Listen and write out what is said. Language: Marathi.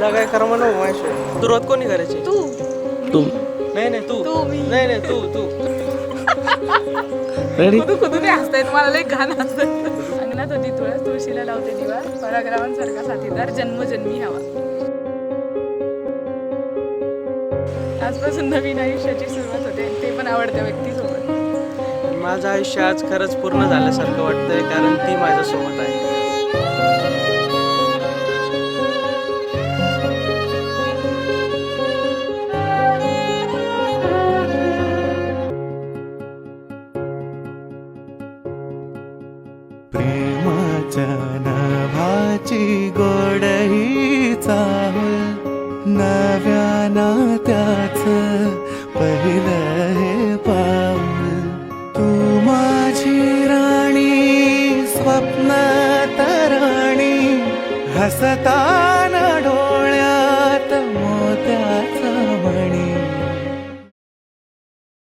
मला काय करा म्हणा माझ्या सुरुवात कोणी करायची तू तू नाही तू नाही तू रेडी खुदून हसताय तुम्हाला लई घाण हसताय. अंगणात होती तुळस तुळशीला लावते दिवा पराग्रहांसारखा साथीदार जन्मजन्मी हवा. आजपासून नवीन आयुष्याची सुरुवात होते ते पण आवडत्या व्यक्तीसोबत. माझं आयुष्य आज खरंच पूर्ण झाल्यासारखं वाटतंय कारण ती माझ्यासोबत आहे. प्रेमाच्या नावाची गोडही चाहुल नव्या नात्याच पहिलं हे पाऊल. तू माझी राणी स्वप्न तराणी हसताना डोळे